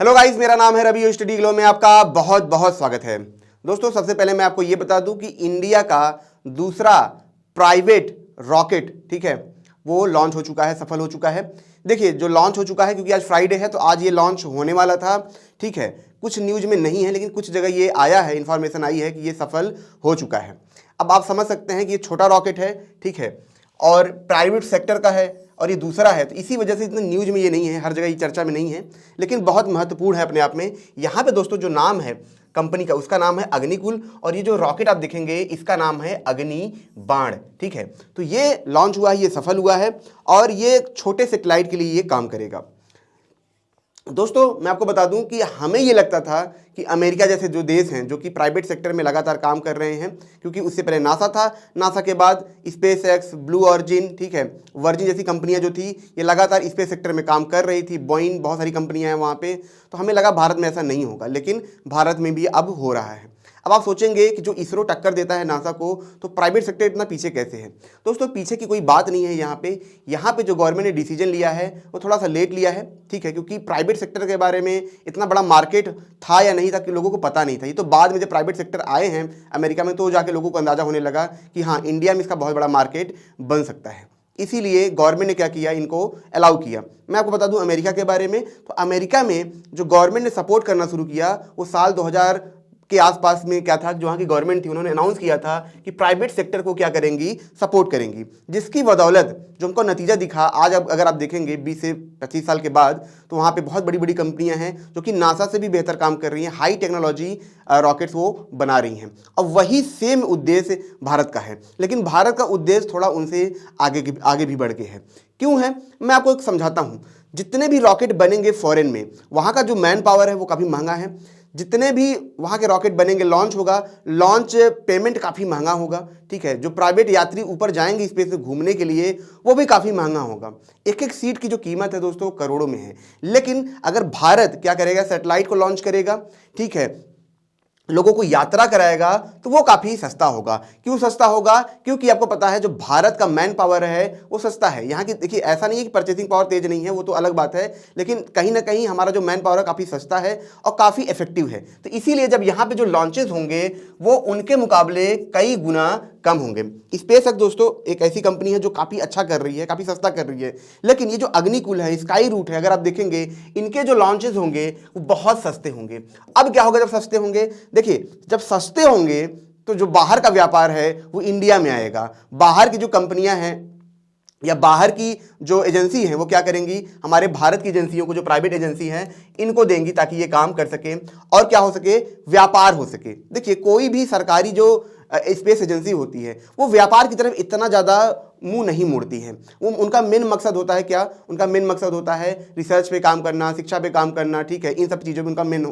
Hello guys, मेरा नाम है रवि। स्टडी ग्लो में आपका बहुत बहुत स्वागत है। दोस्तों, सबसे पहले मैं आपको ये बता दूं कि इंडिया का दूसरा प्राइवेट रॉकेट, ठीक है, वो लॉन्च हो चुका है, सफल हो चुका है। देखिए, जो लॉन्च हो चुका है, क्योंकि आज फ्राइडे है तो आज ये लॉन्च होने वाला था, ठीक है। कुछ न्यूज में नहीं है, लेकिन कुछ जगह ये आया है, इंफॉर्मेशन आई है कि ये सफल हो चुका है। अब आप समझ सकते हैं कि ये छोटा रॉकेट है, ठीक है, और प्राइवेट सेक्टर का है और ये दूसरा है, तो इसी वजह से इतना न्यूज में ये नहीं है, हर जगह ये चर्चा में नहीं है, लेकिन बहुत महत्वपूर्ण है अपने आप में। यहाँ पे दोस्तों जो नाम है कंपनी का, उसका नाम है अग्निकुल, और ये जो रॉकेट आप देखेंगे इसका नाम है अग्नि बाण, ठीक है। तो ये लॉन्च हुआ है, ये सफल हुआ है और ये छोटे सैटेलाइट के लिए ये काम करेगा। दोस्तों, मैं आपको बता दूं कि हमें ये लगता था कि अमेरिका जैसे जो देश हैं, जो कि प्राइवेट सेक्टर में लगातार काम कर रहे हैं, क्योंकि उससे पहले नासा था, नासा के बाद स्पेस एक्स, ब्लू ऑरिजिन, ठीक है, वर्जिन जैसी कंपनियां जो थी ये लगातार स्पेस सेक्टर में काम कर रही थी, बोइंग, बहुत सारी कंपनियां हैं वहाँ पे। तो हमें लगा भारत में ऐसा नहीं होगा, लेकिन भारत में भी अब हो रहा है। अब आप सोचेंगे कि जो इसरो टक्कर देता है नासा को, तो प्राइवेट सेक्टर इतना पीछे कैसे है। दोस्तों, पीछे की कोई बात नहीं है। यहाँ पे जो गवर्नमेंट ने डिसीजन लिया है वो थोड़ा सा लेट लिया है, ठीक है, क्योंकि प्राइवेट सेक्टर के बारे में इतना बड़ा मार्केट था या नहीं था कि लोगों को पता नहीं था। ये तो बाद में जब प्राइवेट सेक्टर आए हैं अमेरिका में, तो जाके लोगों को अंदाजा होने लगा कि हाँ, इंडिया में इसका बहुत बड़ा मार्केट बन सकता है। इसीलिए गवर्नमेंट ने क्या किया, इनको अलाउ किया। मैं आपको बता दूं अमेरिका के बारे में, तो अमेरिका में जो गवर्नमेंट ने सपोर्ट करना शुरू किया वो साल 2000 के आसपास में क्या था, जो वहाँ की गवर्नमेंट थी उन्होंने अनाउंस किया था कि प्राइवेट सेक्टर को क्या करेंगी, सपोर्ट करेंगी, जिसकी बदौलत जो हमको नतीजा दिखा आज। अब अगर आप देखेंगे 20 से 25 साल के बाद, तो वहाँ पे बहुत बड़ी बड़ी कंपनियां हैं जो कि नासा से भी बेहतर काम कर रही हैं, हाई टेक्नोलॉजी रॉकेट्स वो बना रही हैं, और वही सेम उद्देश्य भारत का है। लेकिन भारत का उद्देश्य थोड़ा उनसे आगे भी बढ़ के है। क्यों है, मैं आपको एक समझाता हूँ। जितने भी रॉकेट बनेंगे फॉरेन में, वहाँ का जो मैन पावर है वो काफ़ी महंगा है। जितने भी वहाँ के रॉकेट बनेंगे, लॉन्च होगा, लॉन्च पेमेंट काफ़ी महंगा होगा, ठीक है। जो प्राइवेट यात्री ऊपर जाएंगे स्पेस में घूमने के लिए, वो भी काफ़ी महंगा होगा। एक एक सीट की जो कीमत है दोस्तों, करोड़ों में है। लेकिन अगर भारत क्या करेगा, सैटेलाइट को लॉन्च करेगा, ठीक है, लोगों को यात्रा कराएगा, तो वो काफ़ी सस्ता होगा। क्यों सस्ता होगा? क्योंकि आपको पता है जो भारत का मैन पावर है वो सस्ता है। यहाँ की देखिए, ऐसा नहीं है कि परचेसिंग पावर तेज नहीं है, वो तो अलग बात है, लेकिन कहीं ना कहीं हमारा जो मैन पावर है काफ़ी सस्ता है और काफ़ी इफेक्टिव है। तो इसीलिए जब यहाँ पे जो लॉन्चेस होंगे वो उनके मुकाबले कई गुना कम होंगे। स्पेस एक्स दोस्तों एक ऐसी कंपनी है जो काफ़ी अच्छा कर रही है, काफ़ी सस्ता कर रही है। लेकिन ये जो अग्निकुल है, स्काई रूट है, अगर आप देखेंगे इनके जो लॉन्चेस होंगे वो बहुत सस्ते होंगे। अब क्या होगा जब सस्ते होंगे? देखिए, जब सस्ते होंगे तो जो बाहर का व्यापार है वो इंडिया में आएगा। बाहर की जो कंपनियां हैं या बाहर की जो एजेंसी है वो क्या करेंगी, हमारे भारत की एजेंसियों को, जो प्राइवेट एजेंसी हैं, इनको देंगी ताकि ये काम कर सके और क्या हो सके, व्यापार हो सके। देखिए, कोई भी सरकारी जो स्पेस एजेंसी होती है वो व्यापार की तरफ इतना ज़्यादा मुंह नहीं मोड़ती है। वो उनका मेन मकसद होता है क्या, उनका मेन मकसद होता है रिसर्च पे काम करना, शिक्षा पे काम करना, ठीक है, इन सब चीज़ों में उनका मेन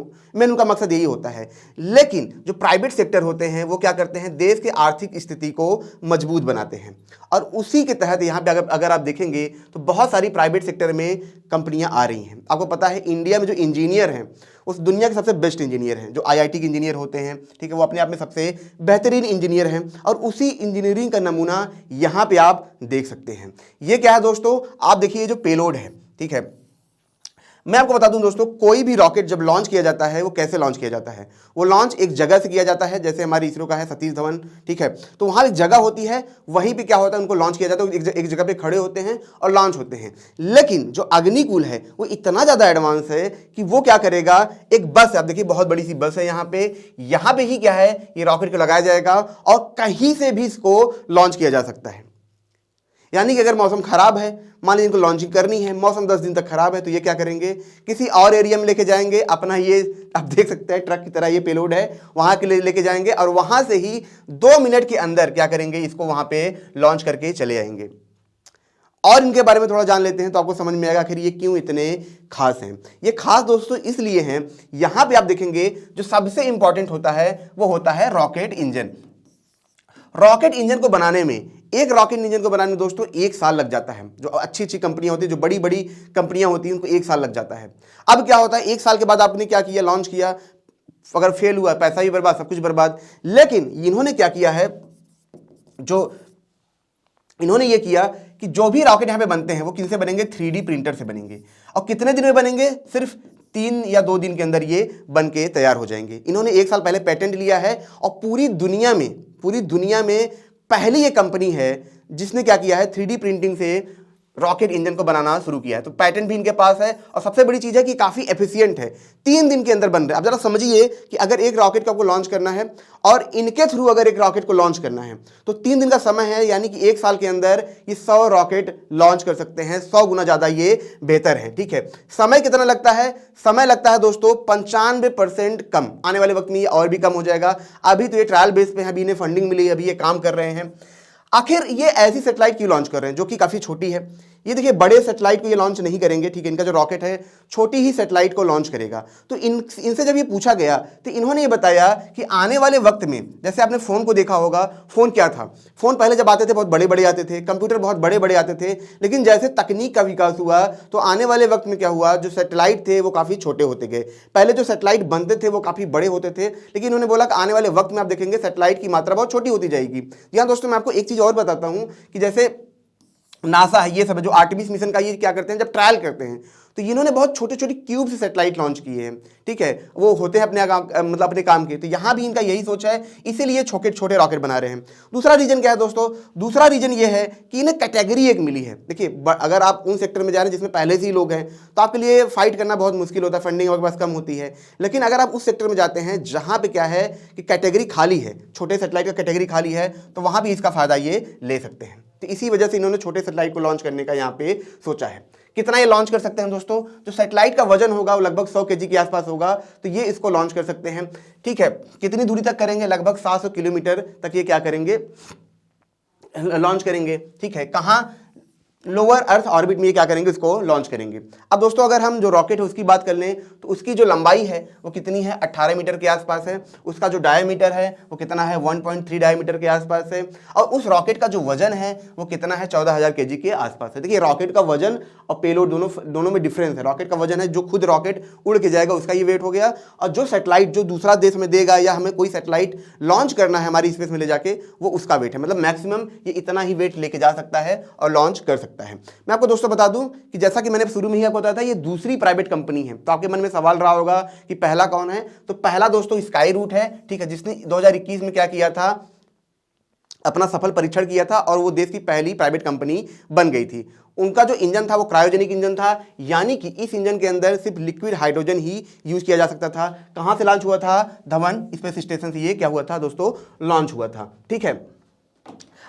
उनका मकसद यही होता है। लेकिन जो प्राइवेट सेक्टर होते हैं वो क्या करते हैं, देश के आर्थिक स्थिति को मजबूत बनाते हैं। और उसी के तहत यहाँ पे अगर आप देखेंगे तो बहुत सारी प्राइवेट सेक्टर में कंपनियां आ रही हैं। आपको पता है इंडिया में जो इंजीनियर हैं उस दुनिया के सबसे बेस्ट इंजीनियर हैं, जो आईआईटी के इंजीनियर होते हैं, ठीक है, वो अपने आप में सबसे बेहतरीन इंजीनियर हैं। और उसी इंजीनियरिंग का नमूना यहाँ पे आप देख सकते हैं। ये क्या है दोस्तों, आप देखिए जो पेलोड है, ठीक है। मैं आपको बता दूं दोस्तों, कोई भी रॉकेट जब लॉन्च किया जाता है वो कैसे लॉन्च किया जाता है, वो लॉन्च एक जगह से किया जाता है। जैसे हमारी इसरो का है सतीश धवन, ठीक है, तो वहां एक जगह होती है, वहीं पे क्या होता है, उनको लॉन्च किया जाता है, एक जगह पे खड़े होते हैं और लॉन्च होते हैं। लेकिन जो अग्निकुल है वो इतना ज्यादा एडवांस है कि वो क्या करेगा, एक बस, आप देखिए बहुत बड़ी सी बस है यहाँ पे ही क्या है, ये रॉकेट को लगाया जाएगा और कहीं से भी इसको लॉन्च किया जा सकता है। यानी कि अगर मौसम खराब है, मान लीजिए इनको लॉन्चिंग करनी है, मौसम 10 दिन तक खराब है, तो ये क्या करेंगे, किसी और एरिया में लेके जाएंगे अपना, ये आप देख सकते हैं ट्रक की तरह ये पेलोड है, वहां के लिए लेके जाएंगे और वहां से ही 2 मिनट के अंदर क्या करेंगे, इसको वहां पे लॉन्च करके चले आएंगे। और इनके बारे में थोड़ा जान लेते हैं तो आपको समझ में आएगा आखिर ये क्यों इतने खास हैं। ये खास दोस्तों इसलिए हैं, यहां पे आप देखेंगे जो सबसे इंपॉर्टेंट होता है वो होता है रॉकेट इंजन। रॉकेट इंजन को बनाने में, एक रॉकेट इंजन को बनाने में दोस्तों 1 साल लग जाता है। जो अच्छी अच्छी कंपनियां होती है, जो बड़ी बड़ी कंपनियां होती हैं, उनको 1 साल लग जाता है। अब क्या होता है, 1 साल के बाद आपने क्या किया, लॉन्च किया, अगर फेल हुआ पैसा भी बर्बाद, सब कुछ बर्बाद। लेकिन इन्होंने क्या किया है, जो इन्होंने ये किया कि जो भी रॉकेट यहां पे बनते हैं वो किनसे बनेंगे, 3D प्रिंटर से बनेंगे। और कितने दिन में बनेंगे, सिर्फ 3 या 2 दिन के अंदर ये बन के तैयार हो जाएंगे। इन्होंने 1 साल पहले पेटेंट लिया है और पूरी दुनिया में पहली ये कंपनी है जिसने क्या किया है, 3D प्रिंटिंग से रॉकेट इंजन को बनाना शुरू किया है। तो पैटेंट भी इनके पास है और सबसे बड़ी चीज है कि काफी एफिशिएंट है, 3 दिन के अंदर बन रहा है। अब जरा समझिए कि अगर एक रॉकेट को आपको लॉन्च करना है और इनके थ्रू अगर एक रॉकेट को लॉन्च करना है तो 3 दिन का समय है, यानी कि 1 साल के अंदर ये 100 रॉकेट लॉन्च कर सकते हैं। 100 गुना ज्यादा ये बेहतर है। ठीक है, समय कितना लगता है? समय लगता है दोस्तों 95% कम। आने वाले वक्त में ये और भी कम हो जाएगा। अभी तो ये ट्रायल बेस पे है, अभी इन्हें फंडिंग मिली है, अभी ये काम कर रहे हैं। आखिर ये ऐसी सैटेलाइट क्यों लॉन्च कर रहे हैं जो कि काफी छोटी है? ये देखिए, बड़े सैटेलाइट को ये लॉन्च नहीं करेंगे। ठीक है, इनका जो रॉकेट है छोटी ही सैटेलाइट को लॉन्च करेगा। तो इनसे जब ये पूछा गया तो इन्होंने ये बताया कि आने वाले वक्त में, जैसे आपने फोन को देखा होगा, फोन क्या था, फोन पहले जब आते थे बहुत बड़े बड़े आते थे, कंप्यूटर बहुत बड़े बड़े आते थे, लेकिन जैसे तकनीक का विकास हुआ तो आने वाले वक्त में क्या हुआ, जो सैटेलाइट थे वो काफी छोटे होते गए। पहले जो सैटेलाइट बनते थे वो काफी बड़े होते थे, लेकिन उन्होंने बोला कि आने वाले वक्त में आप देखेंगे सैटेलाइट की मात्रा बहुत छोटी होती जाएगी। यहाँ दोस्तों मैं आपको एक चीज और बताता हूं कि जैसे नासा है, ये सब है, जो आर्टेमिस मिशन का ये क्या करते हैं, जब ट्रायल करते हैं तो इन्होंने बहुत छोटे छोटे क्यूब से सैटेलाइट लॉन्च किए हैं। ठीक है, वो होते हैं अपने काम के। तो यहाँ भी इनका यही सोच है, इसीलिए छोटे छोटे रॉकेट बना रहे हैं। दूसरा रीजन क्या है दोस्तों? दूसरा रीजन ये है कि इन्हें कैटेगरी एक मिली है। देखिए, अगर आप उन सेक्टर में जा रहे हैं जिसमें पहले से ही लोग हैं तो आपके लिए फाइट करना बहुत मुश्किल होता है, फंडिंग आपके पास कम होती है। लेकिन अगर आप उस सेक्टर में जाते हैं जहाँ पे क्या है कि कैटेगरी खाली है, छोटे सैटेलाइट का कैटेगरी खाली है, तो वहाँ भी इसका फायदा ये ले सकते हैं। तो इसी वजह से इन्होंने छोटे सैटेलाइट को लॉन्च करने का यहाँ पे सोचा है। कितना ये लॉन्च कर सकते हैं दोस्तों? जो सैटेलाइट का वजन होगा वो लगभग 100 kg के आसपास होगा, तो ये इसको लॉन्च कर सकते हैं। ठीक है, कितनी दूरी तक करेंगे? लगभग 700 किलोमीटर तक ये क्या करेंगे, लॉन्च करेंगे। ठीक है, कहाँ? लोअर अर्थ ऑर्बिट में ये क्या करेंगे, इसको लॉन्च करेंगे। अब दोस्तों अगर हम जो रॉकेट है उसकी बात कर लें तो उसकी जो लंबाई है वो कितनी है, 18 मीटर के आसपास है। उसका जो डायमीटर है वो कितना है, 1.3 डायमीटर के आसपास है। और उस रॉकेट का जो वजन है वो कितना है, 14,000 kg के आसपास है। देखिए, रॉकेट का वजन और पेलोड दोनों में डिफरेंस है। रॉकेट का वजन है जो खुद रॉकेट उड़ के जाएगा उसका ये वेट हो गया, और जो सैटेलाइट जो दूसरा देश में देगा या हमें कोई सैटेलाइट लॉन्च करना है हमारी स्पेस में ले जाके, वो उसका वेट है। मतलब मैक्सिमम ये इतना ही वेट लेके जा सकता है और लॉन्च कर सकता है। मैं आपको दोस्तों बता दूं कि जैसा कि मैंने शुरू में ही आपको बताया था, ये दूसरी प्राइवेट कंपनी है। तो आपके मन में सवाल रहा होगा कि पहला कौन है? तो पहला दोस्तों स्काई रूट है। ठीक है, जिसने 2021 में क्या किया था, अपना सफल परीक्षण किया था और वो देश की पहली प्राइवेट कंपनी बन गई थी। उनका जो इंजन था वो क्रायोजेनिक इंजन था, यानी कि इस इंजन के अंदर सिर्फ लिक्विड हाइड्रोजन ही यूज किया जा सकता था। कहां से लॉन्च हुआ था? धवन स्पेस स्टेशन से ये क्या हुआ था दोस्तों, लॉन्च हुआ था। ठीक है,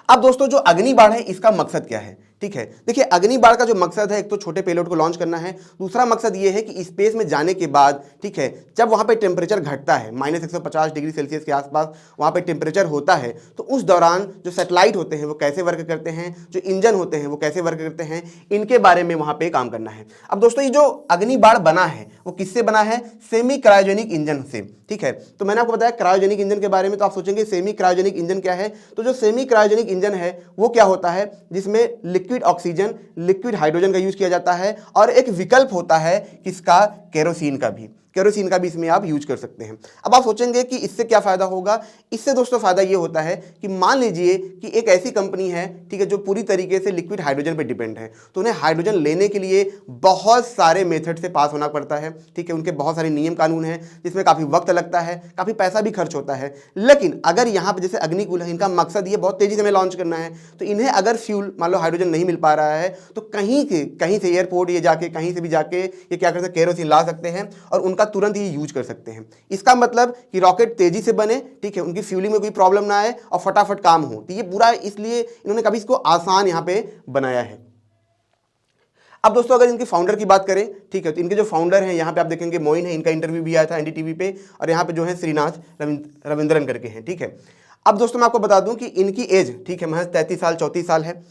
अब दोस्तों जो अग्निबाण है इसका मकसद क्या है? ठीक है, देखिए, अग्निबाण का जो मकसद है, एक तो छोटे पेलोड को लॉन्च करना है, दूसरा मकसद ये है कि स्पेस में जाने के बाद, ठीक है, जब वहां पे टेम्परेचर घटता है -150 डिग्री सेल्सियस के आसपास वहां पे टेम्परेचर होता है, तो उस दौरान जो सैटेलाइट होते हैं वो कैसे वर्क करते हैं, जो इंजन होते हैं वो कैसे वर्क करते हैं, इनके बारे में वहां पे काम करना है। अब दोस्तों ये जो अग्निबाण बना है वो किससे बना है? सेमी क्रायोजेनिक इंजन से। ठीक है, तो मैंने आपको बताया क्रायोजेनिक इंजन के बारे में, तो आप सोचेंगे सेमी क्रायोजेनिक इंजन क्या है? तो जो सेमी क्रायोजेनिक इंजन है वो क्या होता है, जिसमें लिक्विड ऑक्सीजन, लिक्विड हाइड्रोजन का यूज किया जाता है, और एक विकल्प होता है किसका? केरोसिन का भी। केरोसिन का भी इसमें आप यूज कर सकते हैं। अब आप सोचेंगे कि इससे क्या फायदा होगा? इससे दोस्तों फायदा ये होता है कि मान लीजिए कि एक ऐसी कंपनी है, ठीक है, जो पूरी तरीके से लिक्विड हाइड्रोजन पे डिपेंड है, तो उन्हें हाइड्रोजन लेने के लिए बहुत सारे मेथड से पास होना पड़ता है। ठीक है, उनके बहुत सारे नियम कानून हैं जिसमें काफी वक्त लगता है, काफी पैसा भी खर्च होता है। लेकिन अगर यहाँ पे जैसे अग्निकुल है, इनका मकसद ये बहुत तेजी से हमें लॉन्च करना है, तो इन्हें अगर फ्यूल मान लो हाइड्रोजन नहीं मिल पा रहा है तो कहीं से एयरपोर्ट ये जाके कहीं से भी जाके ये क्या कर सकते हैं, केरोसिन ला सकते हैं और उनका तुरंत ही यूज कर सकते हैं। इसका मतलब कि रॉकेट तेजी से बने, ठीक है, उनकी फ्यूलिंग में कोई प्रॉब्लम ना आए और फटाफट काम हो। तो ये पूरा इसलिए इन्होंने कभी इसको आसान यहां पे बनाया है। अब दोस्तों अगर इनके फाउंडर की बात करें, ठीक है, तो इनके जो फाउंडर हैं यहाँ पे आप देखेंगे मोइन है, इनका इंटरव्यू भी आया था एनडीटीवी पे, और यहाँ पे जो है श्रीनाथ रविंद्रन करके हैं। ठीक है, अब दोस्तों मैं आपको बता दूं कि इनकी एज, ठीक है, महज 33 साल 34 साल है।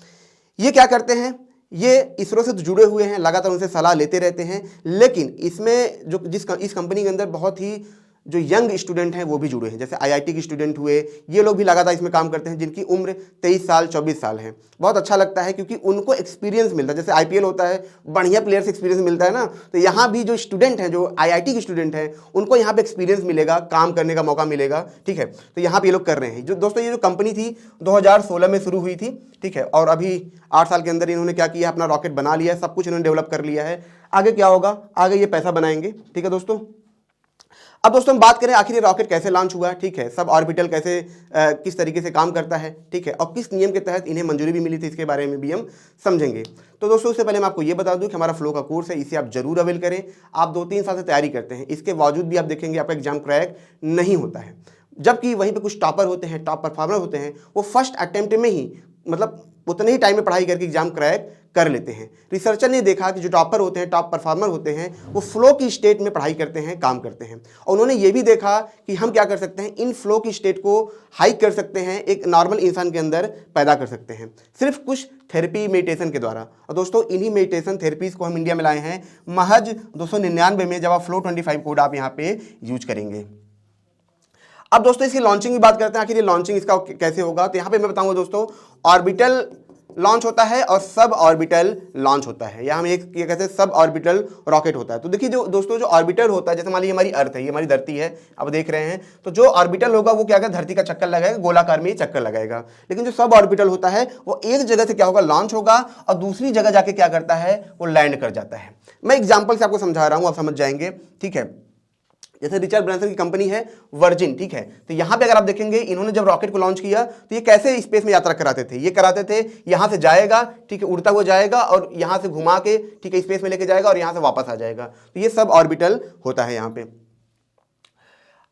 ये क्या करते हैं, ये इसरो से जुड़े हुए हैं, लगातार उनसे सलाह लेते रहते हैं। लेकिन इसमें जो इस कंपनी के अंदर बहुत ही जो यंग स्टूडेंट हैं वो भी जुड़े हैं, जैसे आईआईटी के स्टूडेंट हुए, ये लोग भी लगातार इसमें काम करते हैं, जिनकी उम्र 23 साल 24 साल है। बहुत अच्छा लगता है क्योंकि उनको एक्सपीरियंस मिलता है, जैसे आईपीएल होता है, बढ़िया प्लेयर से एक्सपीरियंस मिलता है ना, तो यहाँ भी जो स्टूडेंट हैं, जो आईआईटी के स्टूडेंट हैं, उनको यहाँ पे एक्सपीरियंस मिलेगा, काम करने का मौका मिलेगा, ठीक है। तो यहाँ पे ये लोग कर रहे हैं। जो दोस्तों ये जो कंपनी थी 2016 में शुरू हुई थी, ठीक है, और अभी 8 साल के अंदर इन्होंने क्या किया, अपना रॉकेट बना लिया है, सब कुछ इन्होंने डेवलप कर लिया है। आगे क्या होगा, आगे ये पैसा बनाएंगे, ठीक है दोस्तों। अब दोस्तों हम बात करें आखिर ये रॉकेट कैसे लॉन्च हुआ, ठीक है, सब ऑर्बिटल कैसे किस तरीके से काम करता है, ठीक है, और किस नियम के तहत इन्हें मंजूरी भी मिली थी, इसके बारे में भी हम समझेंगे। तो दोस्तों उससे पहले मैं आपको ये बता दूं कि हमारा फ्लो का कोर्स है, इसे आप जरूर अवेल करें। आप 2-3 साल से तैयारी करते हैं, इसके बावजूद भी आप देखेंगे आपका एग्जाम क्रैक नहीं होता है, जबकि वहीं पर कुछ टॉपर होते हैं, टॉप परफॉर्मर होते हैं, वो फर्स्ट अटेम्प्ट में ही मतलब उतने ही टाइम में पढ़ाई करके एग्जाम क्रैक कर लेते हैं। रिसर्चर ने देखा कि जो टॉपर होते हैं, टॉप परफॉर्मर होते हैं, वो फ्लो की स्टेट में पढ़ाई करते हैं, काम करते हैं, और उन्होंने ये भी देखा कि हम क्या कर सकते हैं, इन फ्लो की स्टेट को हाइक कर सकते हैं, एक नॉर्मल इंसान के अंदर पैदा कर सकते हैं, सिर्फ कुछ थेरेपी मेडिटेशन के द्वारा। और दोस्तों इन्हीं मेडिटेशन थेरेपीज को हम इंडिया में लाए हैं महज 299 में, जब आप फ्लो 25 कोड आप यहाँ पे यूज करेंगे। अब दोस्तों इसकी लॉन्चिंग की बात करते हैं, आखिर ये लॉन्चिंग इसका कैसे होगा। तो यहाँ पे मैं बताऊंगा दोस्तों, ऑर्बिटल लॉन्च होता है और सब ऑर्बिटल लॉन्च होता है, या हम एक ये कहते हैं सब ऑर्बिटल रॉकेट होता है। तो देखिए जो दोस्तों जो ऑर्बिटल होता है, जैसे मान लीजिए हमारी अर्थ है, ये हमारी धरती है, आप देख रहे हैं, तो जो ऑर्बिटल होगा वो क्या होगा, धरती का चक्कर लगाएगा, गोलाकार में ही चक्कर लगाएगा। लेकिन जो सब ऑर्बिटल होता है वो एक जगह से क्या होगा, लॉन्च होगा और दूसरी जगह जाके क्या करता है, वो लैंड कर जाता है। मैं एग्जाम्पल से आपको समझा रहा हूँ, आप समझ जाएंगे, ठीक है। जैसे रिचर्ड ब्रांसन की कंपनी है वर्जिन, ठीक है, तो यहां पे अगर आप देखेंगे इन्होंने जब रॉकेट को लॉन्च किया तो ये कैसे स्पेस में यात्रा कराते थे, ये कराते थे यहां से जाएगा, ठीक है, उड़ता हुआ जाएगा और यहां से घुमा के, ठीक है, स्पेस में लेके जाएगा और यहां से वापस आ जाएगा। तो ये सब ऑर्बिटल होता है यहां पे।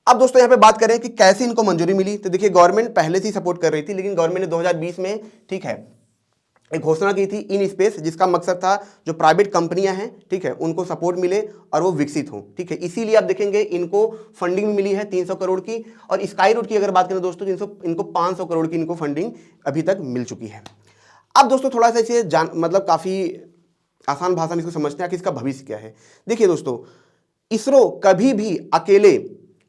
अब दोस्तों यहां पे बात करें कि कैसे इनको मंजूरी मिली, तो देखिए गवर्नमेंट पहले से ही सपोर्ट कर रही थी, लेकिन गवर्नमेंट ने 2020 में, ठीक है, एक घोषणा की थी इन स्पेस, जिसका मकसद था जो प्राइवेट कंपनियां हैं, ठीक है, उनको सपोर्ट मिले और वो विकसित हों, ठीक है। इसीलिए आप देखेंगे इनको फंडिंग मिली है 300 करोड़ की, और स्काई रूट की अगर बात करें दोस्तों, इनको 500 करोड़ की इनको फंडिंग अभी तक मिल चुकी है। अब दोस्तों थोड़ा सा इसे मतलब काफ़ी आसान भाषा में इसको समझते हैं कि इसका भविष्य क्या है। देखिए दोस्तों, इसरो कभी भी अकेले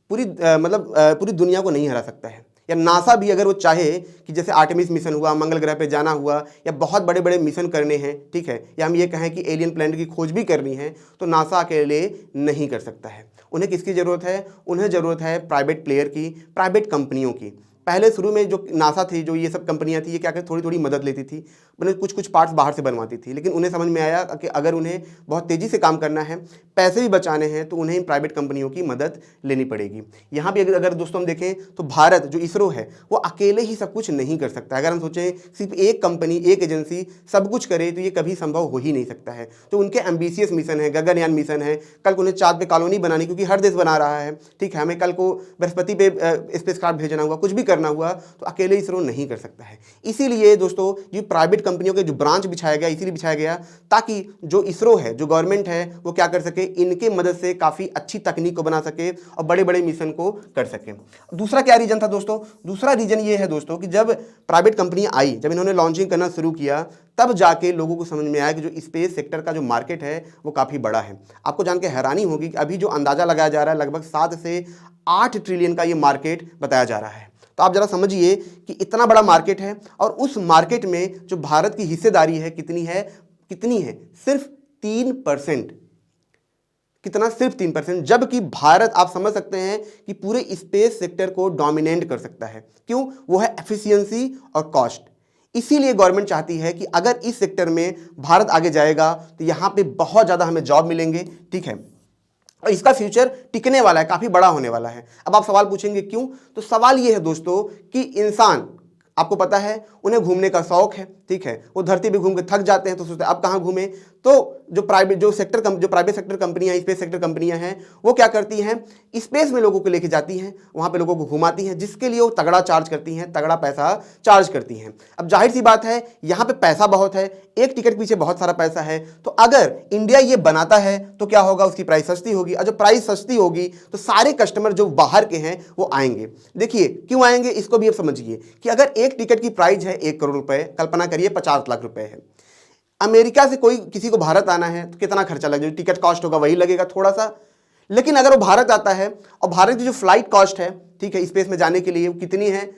पूरी दुनिया को नहीं हरा सकता है, या नासा भी अगर वो चाहे कि जैसे आर्टेमिस मिशन हुआ, मंगल ग्रह पे जाना हुआ, या बहुत बड़े बड़े मिशन करने हैं, ठीक है, या हम ये कहें कि एलियन प्लैनेट की खोज भी करनी है, तो नासा अकेले नहीं कर सकता है। उन्हें किसकी ज़रूरत है, उन्हें ज़रूरत है प्राइवेट प्लेयर की, प्राइवेट कंपनियों की। पहले शुरू में जो नासा थी, जो ये सब कंपनियां थी, ये क्या करती, थोड़ी थोड़ी मदद लेती थी, मतलब कुछ कुछ पार्ट्स बाहर से बनवाती थी, लेकिन उन्हें समझ में आया कि अगर उन्हें बहुत तेज़ी से काम करना है, पैसे भी बचाने हैं, तो उन्हें प्राइवेट कंपनियों की मदद लेनी पड़ेगी। यहाँ भी अगर दोस्तों हम देखें तो भारत जो इसरो है वो अकेले ही सब कुछ नहीं कर सकता। अगर हम सोचें सिर्फ एक कंपनी, एक एजेंसी सब कुछ करे, तो ये कभी संभव हो ही नहीं सकता है। तो उनके एम्बिशियस मिशन है, गगनयान मिशन है, कल को उन्हें चांद पे कॉलोनी बनानी, क्योंकि हर देश बना रहा है, ठीक है, हमें कल को बृहस्पति पे स्पेसक्राफ्ट भेजना हुआ, कुछ भी करना हुआ, तो अकेले इसरो नहीं कर सकता है। इसीलिए दोस्तों ये प्राइवेट कंपनियों के जो ब्रांच बिछाया गया, इसीलिए बिछाया गया ताकि जो इसरो है, जो गवर्नमेंट है, वो क्या कर सके, इनके मदद से काफ़ी अच्छी तकनीक को बना सके और बड़े बड़े मिशन को कर सके। दूसरा क्या रीजन था दोस्तों, दूसरा रीजन ये है दोस्तों कि जब प्राइवेट कंपनियां आई, जब इन्होंने लॉन्चिंग करना शुरू किया, तब जाके लोगों को समझ में आया कि जो स्पेस सेक्टर का जो मार्केट है वो काफ़ी बड़ा है। आपको जान के हैरानी होगी कि अभी जो अंदाज़ा लगाया जा रहा है, लगभग 7 से 8 ट्रिलियन का ये मार्केट बताया जा रहा है। तो आप जरा समझिए कि इतना बड़ा मार्केट है, और उस मार्केट में जो भारत की हिस्सेदारी है कितनी है, सिर्फ 3%। कितना, सिर्फ 3%, जबकि भारत आप समझ सकते हैं कि पूरे स्पेस सेक्टर को डोमिनेट कर सकता है। क्यों, वो है एफिशिएंसी और कॉस्ट। इसीलिए गवर्नमेंट चाहती है कि अगर इस सेक्टर में भारत आगे जाएगा तो यहाँ पे बहुत ज़्यादा हमें जॉब मिलेंगे, ठीक है, और इसका फ्यूचर टिकने वाला है, काफ़ी बड़ा होने वाला है। अब आप सवाल पूछेंगे क्यों, तो सवाल ये है दोस्तों कि इंसान, आपको पता है, उन्हें घूमने का शौक है, ठीक है, वो धरती पे घूम के थक जाते हैं, तो सोचते हैं अब कहाँ घूमें। तो जो प्राइवेट सेक्टर कंपनियां, स्पेस सेक्टर कंपनियां हैं, वो क्या करती हैं, स्पेस में लोगों को लेके जाती हैं, वहाँ पे लोगों को घुमाती हैं, जिसके लिए वो तगड़ा चार्ज करती हैं, तगड़ा पैसा चार्ज करती हैं। अब जाहिर सी बात है, यहाँ पे पैसा बहुत है, एक टिकट पीछे बहुत सारा पैसा है, तो अगर इंडिया ये बनाता है तो क्या होगा, उसकी प्राइस सस्ती होगी, और जब प्राइस सस्ती होगी तो सारे कस्टमर जो बाहर के हैं वो आएंगे। देखिए क्यों आएंगे, इसको भी आप समझिए कि अगर एक टिकट की प्राइस है 1 करोड़ रुपए, कल्पना करिए 50 लाख रुपए है, अमेरिका से किसी को भारत आना है तो कितना खर्चा लगेगा, टिकट कॉस्ट होगा वही लगेगा थोड़ा सा, लेकिन अगर वो भारत आता है और भारत की जो फ्लाइट कॉस्ट है, ठीक है, स्पेस में जाने के लिए, वो कितनी है,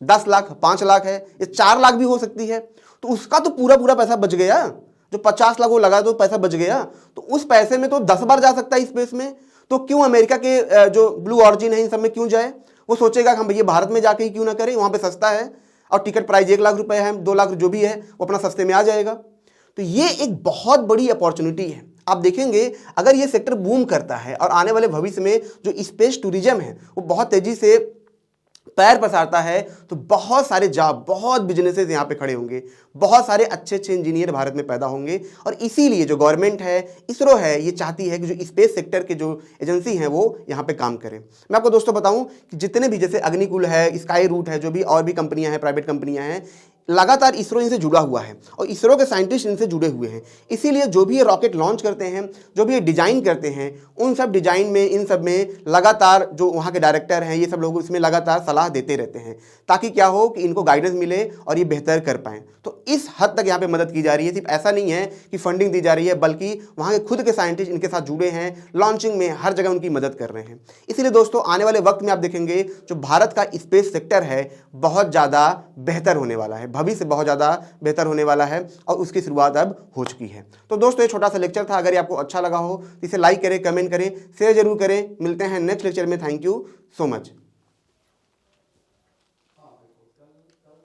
10 लाख, 5 लाख है, या 4 लाख भी हो सकती है, तो उसका तो पूरा पूरा पैसा बच गया। जो 50 लाख वो लगा तो पैसा बच गया, तो उस पैसे में तो 10 बार जा सकता है स्पेस में। तो क्यों अमेरिका के जो ब्लू ऑरिजिन है इन सब में क्यों जाए? वो सोचेगा कि हम भैया भारत में जाके ही क्यों ना करें, वहां पे सस्ता है और टिकट प्राइस 1 लाख रुपए है, 2 लाख जो भी है वो अपना सस्ते में आ जाएगा। तो ये एक बहुत बड़ी अपॉर्चुनिटी है। आप देखेंगे अगर ये सेक्टर बूम करता है और आने वाले भविष्य में जो स्पेस टूरिज्म है वो बहुत तेजी से पैर पसारता है, तो बहुत सारे जॉब, बहुत बिजनेसेस यहाँ पे खड़े होंगे, बहुत सारे अच्छे अच्छे इंजीनियर भारत में पैदा होंगे। और इसीलिए जो गवर्नमेंट है, इसरो है, ये चाहती है कि जो स्पेस सेक्टर के जो एजेंसी हैं वो यहाँ पे काम करें। मैं आपको दोस्तों बताऊं कि जितने भी जैसे अग्निकुल है, स्काई रूट है, जो भी और भी कंपनियां हैं, प्राइवेट कंपनियां हैं, लगातार इसरो इनसे जुड़ा हुआ है और इसरो के साइंटिस्ट इनसे जुड़े हुए हैं। इसीलिए जो भी ये रॉकेट लॉन्च करते हैं, जो भी ये डिजाइन करते हैं, उन सब डिजाइन में, इन सब में लगातार जो वहाँ के डायरेक्टर हैं, ये सब लोग इसमें लगातार सलाह देते रहते हैं, ताकि क्या हो कि इनको गाइडेंस मिले और ये बेहतर कर पाएँ। तो इस हद तक यहाँ पे मदद की जा रही है। सिर्फ ऐसा नहीं है कि फंडिंग दी जा रही है, बल्कि वहाँ के खुद के साइंटिस्ट इनके साथ जुड़े हैं, लॉन्चिंग में हर जगह उनकी मदद कर रहे हैं। इसीलिए दोस्तों आने वाले वक्त में आप देखेंगे जो भारत का स्पेस सेक्टर है बहुत ज़्यादा बेहतर होने वाला है, भविष्य बहुत ज़्यादा बेहतर होने वाला है और उसकी शुरुआत अब हो चुकी है। तो दोस्तों ये छोटा सा लेक्चर था। अगर ये आपको अच्छा लगा हो तो इसे लाइक करें, कमेंट करें, शेयर जरूर करें। मिलते हैं नेक्स्ट लेक्चर में। Thank you so much.